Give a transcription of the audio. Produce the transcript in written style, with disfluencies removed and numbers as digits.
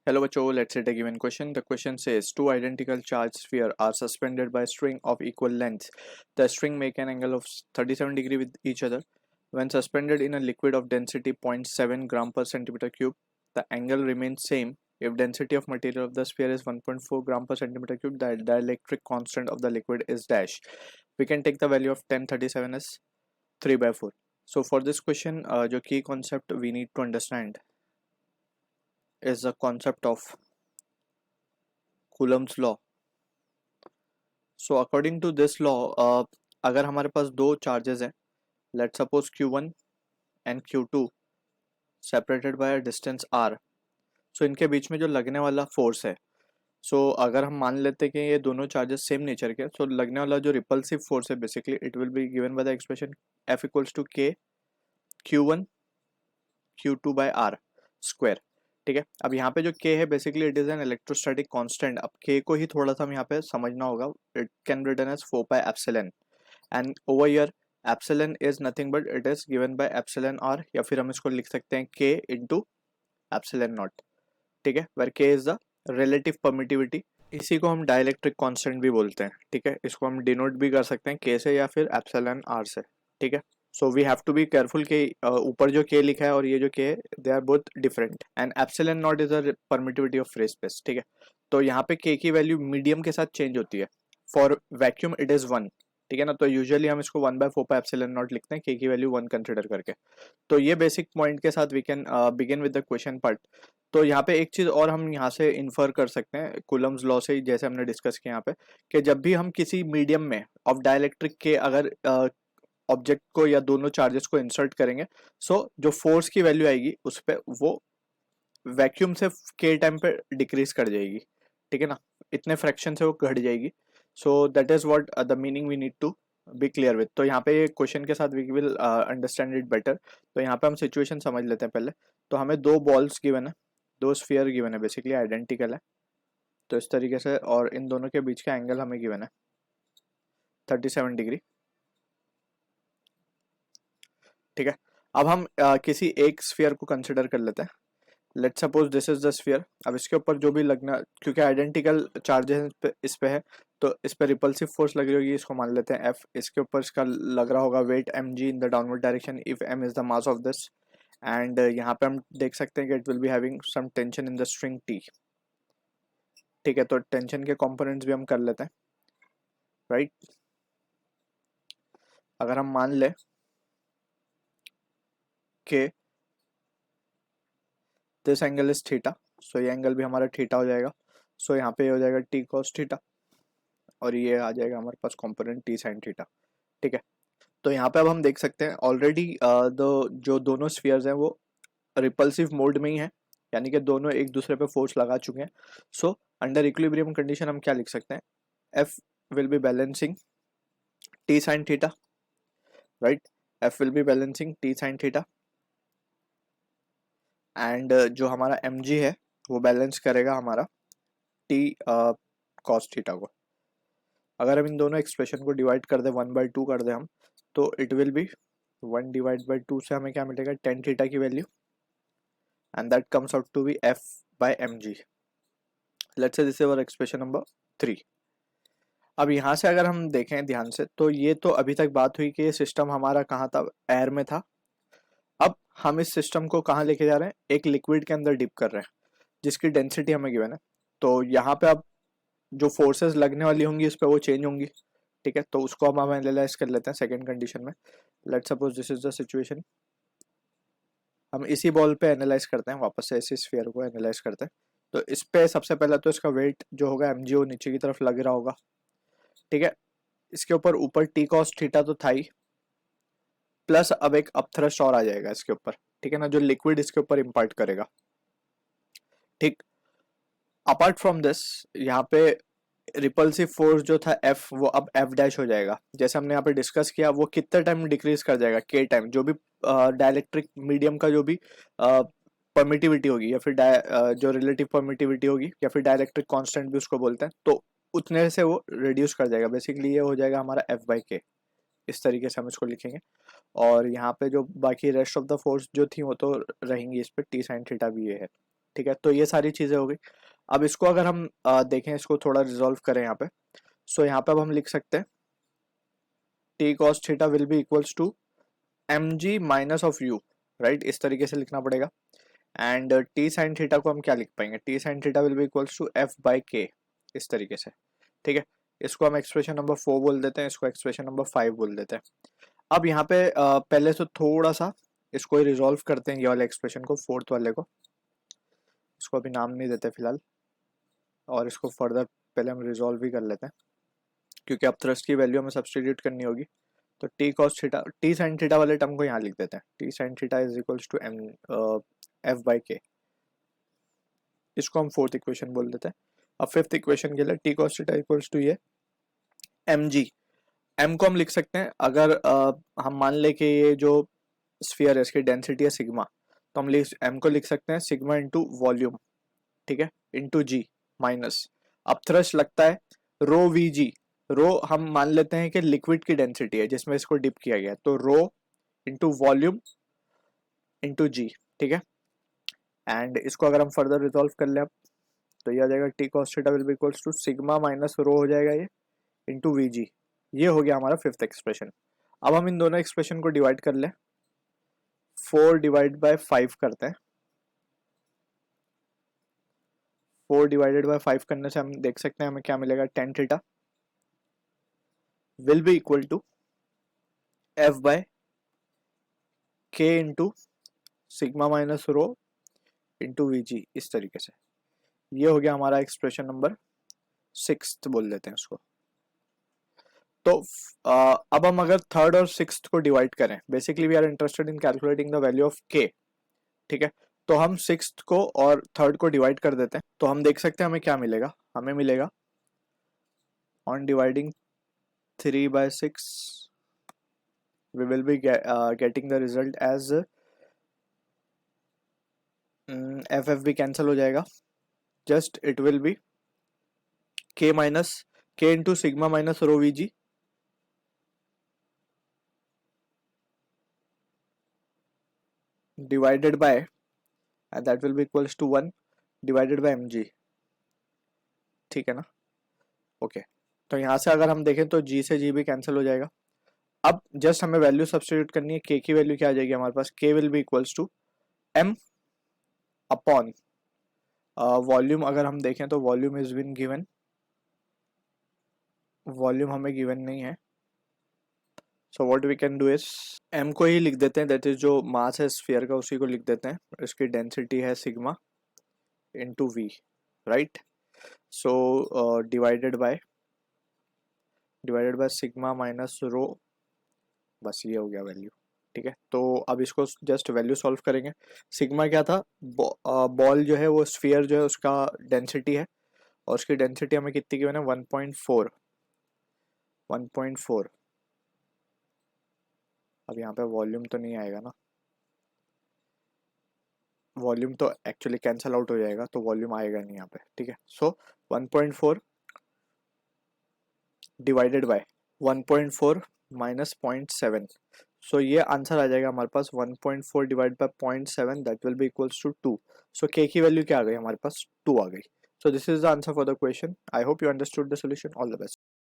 Hello बच्चों, let's take a given question. The question says two identical charged sphere are suspended by a string of equal length. The string make an angle of 37 degree with each other. When suspended in a liquid of density 0.7 gram per centimeter cube, the angle remains same. If density of material of the sphere is 1.4 gram per centimeter cube, the dielectric constant of the liquid is dash. We can take the value of 1037 as 3 by 4. So for this question, जो key concept we need to understand is the concept of Coulomb's law. So according to this law, अगर हमारे पास दो charges हैं, let's suppose Q1 and Q2 separated by a distance R. So इनके बीच में जो लगने वाला फोर्स है, so अगर हम मान लेते हैं कि ये दोनों चार्जेस सेम नेचर के, so लगने वाला जो रिपल्सिव फोर्स है basically it will be given by the expression F equals to K Q1 Q2 by R square. ठीक है, अब यहाँ पे जो K है basically it is an electrostatic constant. अब K को ही थोड़ा सा हम यहाँ पे समझना होगा. It can be written as 4 pi epsilon and over here epsilon is nothing but it is given by epsilon R, या फिर हम इसको लिख सकते हैं K इंटू एप्सिलॉन नॉट. ठीक है, where K is the relative permittivity. इसी को हम डाइलेक्ट्रिक कांस्टेंट भी बोलते हैं. ठीक है, इसको हम डिनोट भी कर सकते हैं K से या फिर एप्सिलॉन R से. ठीक है, so we have to be careful कि ऊपर जो K लिखा है और ये जो K है they are both different. And epsilon naught is a permittivity of free space. ठीक है, तो यहाँ पे K की वैल्यू मीडियम के साथ चेंज होती है. For vacuum it is 1. ठीक है ना, तो यूजुअली हम इसको 1/4 पाई एप्सिलॉन नॉट लिखते हैं K की वैल्यू 1 कंसिडर करके. तो ये बेसिक पॉइंट के साथ we can begin with the question part. तो यहाँ पे एक चीज और हम यहाँ से इन्फर कर सकते हैं कूलम्स लॉ से, जैसे हमने डिस्कस किया यहाँ पे, कि जब भी हम किसी मीडियम में ऑफ डाइलेक्ट्रिक के अगर ऑब्जेक्ट को या दोनों चार्जेस को इंसर्ट करेंगे, सो जो फोर्स की वैल्यू आएगी उस पर वो वैक्यूम से के टाइम पे डिक्रीज कर जाएगी. ठीक है ना, इतने फ्रैक्शन से वो घट जाएगी. So that is what the meaning we need to be clear with. तो यहाँ पे क्वेश्चन के साथ we will understand it better. तो यहाँ पे हम सिचुएशन समझ लेते हैं पहले. तो हमें दो बॉल्स गिवन है, दो स्फीयर गिवन है, बेसिकली आइडेंटिकल है. तो इस तरीके से, और इन दोनों के बीच का एंगल हमें गिवन है 37 डिग्री. ठीक है, अब हम किसी एक स्फीयर को कंसिडर कर लेते हैं. Let's suppose this is the sphere. अब इसके ऊपर जो भी लगना, क्योंकि आइडेंटिकल चार्जेस इस पे है तो इस पे रिपल्सिव फोर्स लग रही होगी, इसको मान लेते हैं F. इसके ऊपर इसका लग रहा होगा weight mg in the downward direction if m is the mass of this. And यहाँ पे हम देख सकते हैं कि it will be having some tension in the string T. ठीक है, तो टेंशन के कंपोनेंट्स भी हम कर लेते हैं, राइट. अगर हम मान ले कि दिस एंगल इज थीटा, सो ये एंगल भी हमारा थीटा हो जाएगा. सो यहाँ पे हो जाएगा T cos थीटा, और ये आ जाएगा हमारे पास कंपोनेंट T sin थीटा. ठीक है, तो यहाँ पे अब हम देख सकते हैं ऑलरेडी जो दोनों स्फीयर्स हैं वो रिपल्सिव मोड में ही है, यानी कि दोनों एक दूसरे पे फोर्स लगा चुके हैं. सो अंडर इक्विलिब्रियम कंडीशन हम क्या लिख सकते हैं, F will be balancing T sin theta, right. F will be balancing T sin theta, and जो हमारा mg है वो बैलेंस करेगा हमारा T cos थीटा को. अगर हम इन दोनों एक्सप्रेशन को डिवाइड कर दे 1/2 कर दे हम, तो इट विल बी 1/2 से हमें क्या मिलेगा, tan थीटा की value, and that comes out to be F/mg. Let's say this is our expression number 3. अब यहाँ से अगर हम देखें ध्यान से, तो ये तो अभी तक बात हुई कि ये सिस्टम हमारा कहाँ था, एयर में था. अब हम इस सिस्टम को कहाँ लेके जा रहे हैं, एक लिक्विड के अंदर डिप कर रहे हैं जिसकी डेंसिटी हमें गिवन है. तो यहाँ पे अब जो फोर्सेस लगने वाली होंगी इस पर वो चेंज होंगी. ठीक है, तो उसको अब हम एनालाइज कर लेते हैं सेकंड कंडीशन में. Let's suppose this is the situation. हम इसी बॉल पे एनालाइज करते हैं, वापस से इसी स्फीयर को एनालाइज करते हैं. तो इस पे सबसे पहले तो इसका वेट जो होगा mg वो नीचे की तरफ लग रहा होगा. ठीक है, इसके ऊपर T cos थीटा तो था ही, प्लस अब एक अपथ्रस्ट और आ जाएगा इसके ऊपर. ठीक है ना, जो लिक्विड इसके ऊपर इम्पार्ट करेगा. ठीक, अपार्ट फ्रॉम दिस यहाँ पे रिपल्सिव फोर्स जो था F वो अब F डैश हो जाएगा. जैसे हमने यहाँ पे डिस्कस किया, वो कितने टाइम डिक्रीज कर जाएगा, K टाइम. जो भी डाइलेक्ट्रिक मीडियम का जो भी परमिटिविटी होगी, या फिर जो रिलेटिव परमिटिविटी होगी, या फिर डाइलेक्ट्रिक कांस्टेंट भी उसको बोलते हैं, तो उतने से वो रिड्यूस कर जाएगा. बेसिकली ये हो जाएगा हमारा F/K. इस तरीके से हम इसको लिखेंगे. और यहाँ पे जो बाकी रेस्ट ऑफ द फोर्स जो थी वो तो रहेंगी इस पे, T sin थीटा भी ये है. ठीक है, तो ये सारी चीजें हो गई। अब इसको अगर हम देखें, इसको थोड़ा रिजॉल्व करें यहाँ पे, सो यहाँ पे अब हम लिख सकते हैं t cos theta will be equals to m g minus of u, right, इस तरीके से लिखना पड़ेगा। एंड टी साइन थीटा को हम क्या लिख पाएंगे, t sine theta will be equals to f by k, इस तरीके से, ठीक है। इसको हम एक्सप्रेशन नंबर 4 बोल देते हैं, इसको एक्सप्रेशन नंबर 5 बोल देते हैं। अब यहाँ पे पहले से थोड़ा सा इसको रिजॉल्व करते हैं, ये वाले एक्सप्रेशन को, फोर्थ वाले को, इसको अभी नाम नहीं देते फिलहाल, और इसको फर्दर पहले हम रिजॉल्व भी कर लेते हैं, क्योंकि अब थ्रस्ट की वैल्यू हमें सब्सटीट्यूट करनी होगी। तो t cos theta, t sine theta वाले टर्म को यहाँ लिख देते हैं, t sine theta is equals to m f by k, इसको हम फोर्थ इक्वेशन बोल देते हैं। अब फिफ्थ इक्वेशन के लिए t cos theta equals to ये एम जी, एम को हम लिख सकते हैं अगर हम मान ले कि ये जो स्फीयर है इसकी डेंसिटी है सिग्मा, तो हम एम को लिख सकते हैं सिग्मा इंटू वॉल्यूम, ठीक है, इंटू जी माइनस, अब थ्रस्ट लगता है रो वी जी, रो हम मान लेते हैं कि लिक्विड की डेंसिटी है जिसमें इसको डिप किया गया है, तो रो इंटू वॉल्यूम इंटू जी, ठीक है। एंड इसको अगर हम फर्दर रिजॉल्व कर ले अब, तो ये आ जाएगा T cos theta will be equals to sigma minus rho हो जाएगा ये इंटू वी जी, ये हो गया हमारा फिफ्थ एक्सप्रेशन। अब हम इन दोनों एक्सप्रेशन को डिवाइड कर ले, 4 डिवाइड बाय 5 करते हैं, 4 डिवाइडेड बाय 5 करने से हम देख सकते हैं हमें क्या मिलेगा, tan theta will be equal to F by K into sigma minus rho into V G, इस तरीके से। ये हो गया हमारा एक्सप्रेशन नंबर 6 बोल देते हैं उसको। तो अब हम अगर थर्ड और सिक्स्थ को डिवाइड करें, basically we are interested in calculating the value of K, ठीक है, तो हम सिक्स्थ को और थर्ड को डिवाइड कर देते हैं, तो हम देख सकते हैं हमें क्या मिलेगा, हमें मिलेगा on dividing 3 by 6 we will be getting the result as F भी कैंसिल हो जाएगा, just it will be K minus K into sigma minus rho V G divided by, and that will be equals to 1 divided by M G, ठीक है ना, okay. तो यहाँ से अगर हम देखें तो जी से जी भी कैंसिल हो जाएगा। अब जस्ट हमें वैल्यू सब्स्टिट्यूट करनी है, के की वैल्यू क्या आ जाएगी हमारे पास, K will be equals to M upon volume, अगर हम देखें तो volume is been given, volume हमें गिवन नहीं है, so what we can do is M को ही लिख देते हैं, दैट इज जो मास है स्फीयर का उसी को लिख देते हैं, इसकी डेंसिटी है sigma into V, right. So divided by sigma minus rho, बस ये हो गया वैल्यू, ठीक है। तो अब इसको जस्ट वैल्यू सॉल्व करेंगे। सिग्मा क्या था, बॉल जो है वो स्फीयर जो है उसका डेंसिटी है, और उसकी डेंसिटी हमें कितनी गिवन है, 1.4, 1.4। अब यहाँ पे वॉल्यूम तो नहीं आएगा ना, वॉल्यूम तो एक्चुअली कैंसल आउट हो जाएगा, तो वॉल्यूम आएगा नहीं यहाँ पे, ठीक है। So 1.4 divided by 1.4 minus 0.7, so ये आंसर आ जाएगा हमारे पास 1.4 divide by 0.7, that will be equals to 2। So K की वैल्यू क्या आ गई हमारे पास, 2 आ गई। So this is the answer for the question. I hope you understood the solution. All the best.